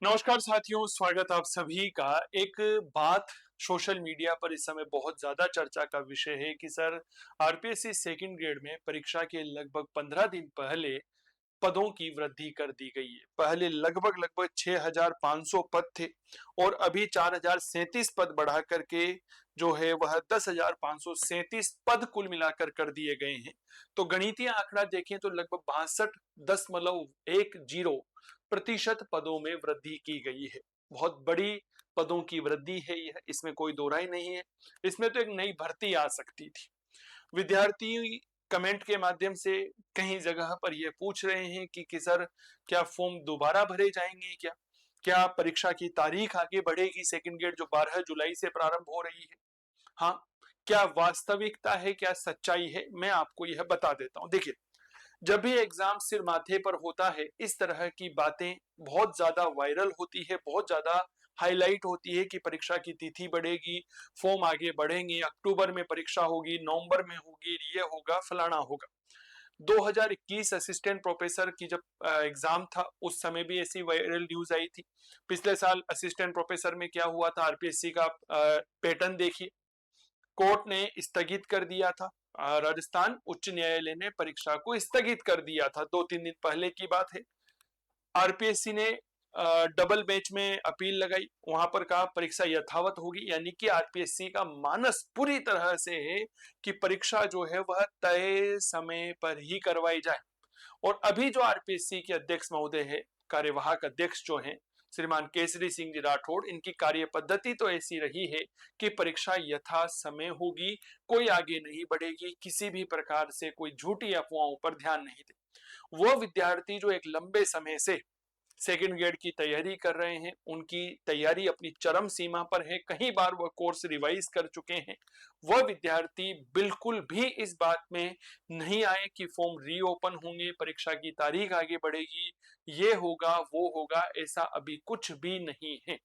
नमस्कार साथियों, स्वागत आप सभी का। एक बात सोशल मीडिया पर इस समय बहुत ज्यादा चर्चा का विषय है कि सर आरपीएससी सेकंड ग्रेड में परीक्षा के लगभग 15 दिन पहले पदों की वृद्धि कर दी गई है। पहले लगभग लगभग 6,500 पद थे और अभी 4,037 पद बढ़ा करके जो है वह 10,537 पद कुल मिलाकर कर दिए गए हैं। तो गणितीय आंकड़ा देखें तो लगभग 62.10% पदों में वृद्धि की गई है। बहुत बड़ी पदों की वृद्धि है यह, इसमें कोई दो राय नहीं है। इसमें तो एक नई भर्ती आ सकती थी। विद्यार्थी कमेंट के माध्यम से कहीं जगह पर यह पूछ रहे हैं कि सर क्या फॉर्म दोबारा भरे जाएंगे क्या? क्या परीक्षा की तारीख आगे बढ़ेगी? सेकंड ग्रेड जो 12 जुलाई से प्रारंभ हो रही है। हाँ, क्या वास्तविकता है, क्या सच्चाई है, मैं आपको यह बता देता हूं। देखिए, जब भी एग्जाम सिर माथे पर होता है, इस तरह की बातें बहुत ज्यादा वायरल होती है, बहुत ज्यादा हाईलाइट होती है कि परीक्षा की तिथि बढ़ेगी, फॉर्म आगे बढ़ेंगे, अक्टूबर में परीक्षा होगी, नवंबर में होगी, ये होगा, फलाना होगा। 2021 असिस्टेंट प्रोफेसर की जब एग्जाम था, उस समय भी ऐसी वायरल न्यूज आई थी। पिछले साल असिस्टेंट प्रोफेसर में क्या हुआ था, आरपीएससी का पैटर्न देखिए। कोर्ट ने स्थगित कर दिया था। राजस्थान उच्च न्यायालय ने परीक्षा को स्थगित कर दिया था, 2-3 दिन पहले की बात है। आरपीएससी ने डबल बेंच में अपील लगाई, वहां पर कहा परीक्षा यथावत होगी, यानी कि आरपीएससी का मानस पूरी तरह से है कि परीक्षा जो है वह तय समय पर ही करवाई जाए। और अभी जो आरपीएससी के अध्यक्ष महोदय है, कार्यवाहक अध्यक्ष जो हैं श्रीमान केसरी सिंह जी राठौड़, इनकी कार्य पद्धति तो ऐसी रही है कि परीक्षा यथा समय होगी, कोई आगे नहीं बढ़ेगी, किसी भी प्रकार से कोई झूठी अफवाहों पर ध्यान नहीं दे। वो विद्यार्थी जो एक लंबे समय से सेकंड ग्रेड की तैयारी कर रहे हैं, उनकी तैयारी अपनी चरम सीमा पर है, कई बार वह कोर्स रिवाइज कर चुके हैं, वह विद्यार्थी बिल्कुल भी इस बात में नहीं आए कि फॉर्म रीओपन होंगे, परीक्षा की तारीख आगे बढ़ेगी, ये होगा वो होगा, ऐसा अभी कुछ भी नहीं है।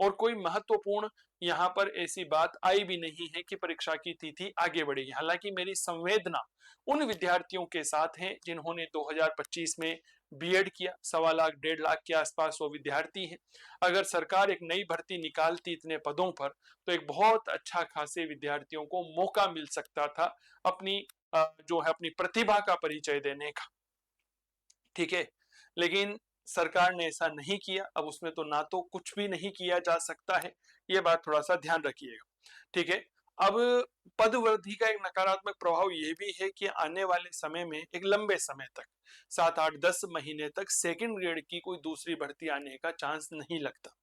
और कोई महत्वपूर्ण यहाँ पर ऐसी बात आई भी नहीं है कि परीक्षा की तिथि आगे बढ़ेगी। हालांकि मेरी संवेदना उन विद्यार्थियों के साथ है जिन्होंने 2025 में बीएड किया, 1.25 लाख 1.5 लाख के आसपास वो विद्यार्थी हैं। अगर सरकार एक नई भर्ती निकालती इतने पदों पर, तो एक बहुत अच्छा खासे विद्यार्थियों को मौका मिल सकता था अपनी जो है अपनी प्रतिभा का परिचय देने का। ठीक है, लेकिन सरकार ने ऐसा नहीं किया। अब उसमें तो ना तो कुछ भी नहीं किया जा सकता है, ये बात थोड़ा सा ध्यान रखिएगा। ठीक है, अब पद वृद्धि का एक नकारात्मक प्रभाव यह भी है कि आने वाले समय में एक लंबे समय तक 7-8-10 महीने तक सेकंड ग्रेड की कोई दूसरी भर्ती आने का चांस नहीं लगता।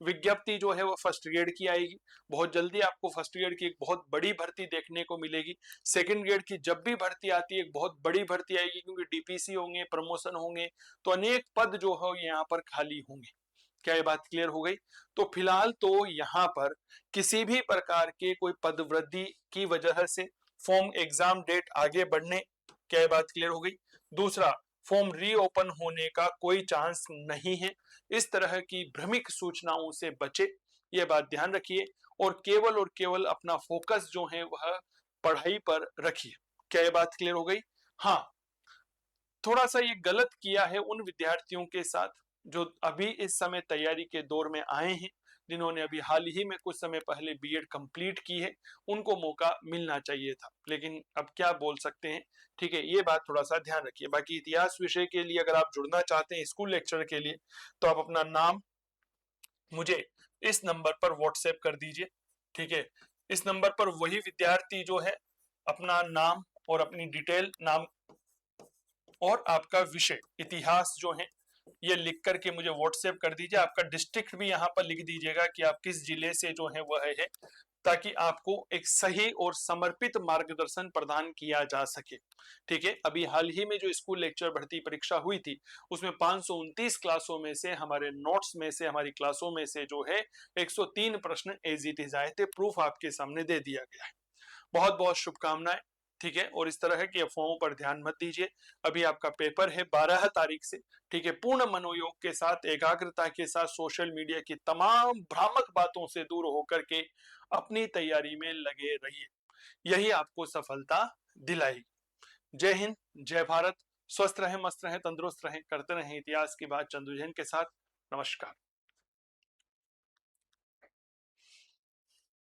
विज्ञप्ति जो है वो फर्स्ट ग्रेड की आएगी, बहुत जल्दी आपको फर्स्ट ग्रेड की एक बहुत बड़ी भर्ती देखने को मिलेगी। सेकंड ग्रेड की जब भी भर्ती आती है एक बहुत बड़ी भर्ती आएगी, क्योंकि डीपीसी होंगे, प्रमोशन होंगे, तो अनेक पद जो है यहाँ पर खाली होंगे। क्या ये बात क्लियर हो गई? तो फिलहाल तो यहाँ पर किसी भी प्रकार के कोई पद वृद्धि की वजह से फॉर्म एग्जाम डेट आगे बढ़ने, क्या ये बात क्लियर हो गई? दूसरा, फॉर्म रीओपन होने का कोई चांस नहीं है। इस तरह की भ्रमिक सूचनाओं से बचे, ये बात ध्यान रखिए, और केवल अपना फोकस जो है वह पढ़ाई पर रखिए। क्या ये बात क्लियर हो गई? हाँ, थोड़ा सा ये गलत किया है उन विद्यार्थियों के साथ जो अभी इस समय तैयारी के दौर में आए हैं, जिन्होंने अभी हाल ही में कुछ समय पहले बीएड कंप्लीट की है, उनको मौका मिलना चाहिए था, लेकिन अब क्या बोल सकते हैं। ठीक है, ये बात थोड़ा सा ध्यान रखिए। बाकी इतिहास विषय के लिए अगर आप जुड़ना चाहते हैं स्कूल लेक्चर के लिए, तो आप अपना नाम मुझे इस नंबर पर व्हाट्सएप कर दीजिए। ठीक है, इस नंबर पर वही विद्यार्थी जो है अपना नाम और अपनी डिटेल, नाम और आपका विषय इतिहास जो है ये लिख करके मुझे व्हाट्सएप कर दीजिए। आपका डिस्ट्रिक्ट भी यहाँ पर लिख दीजिएगा कि आप किस जिले से जो है वह है, ताकि आपको एक सही और समर्पित मार्गदर्शन प्रदान किया जा सके। ठीक है, अभी हाल ही में जो स्कूल लेक्चर भर्ती परीक्षा हुई थी, उसमें 529 क्लासों में से, हमारे नोट्स में से, हमारी क्लासों में से जो है 103 प्रश्न एज इट इज आए थे। प्रूफ आपके सामने दे दिया गया है। बहुत बहुत शुभकामनाएं। ठीक है, और इस तरह की अफवाहों पर ध्यान मत दीजिए। अभी आपका पेपर है 12 तारीख से। ठीक है, पूर्ण मनोयोग के साथ, एकाग्रता के साथ, सोशल मीडिया की तमाम भ्रामक बातों से दूर होकर के अपनी तैयारी में लगे रहिए, यही आपको सफलता दिलाएगी। जय हिंद, जय भारत। स्वस्थ रहें, मस्त रहें, तंदुरुस्त रहें, करते रहें इतिहास की बात चंदू जैन के साथ। नमस्कार।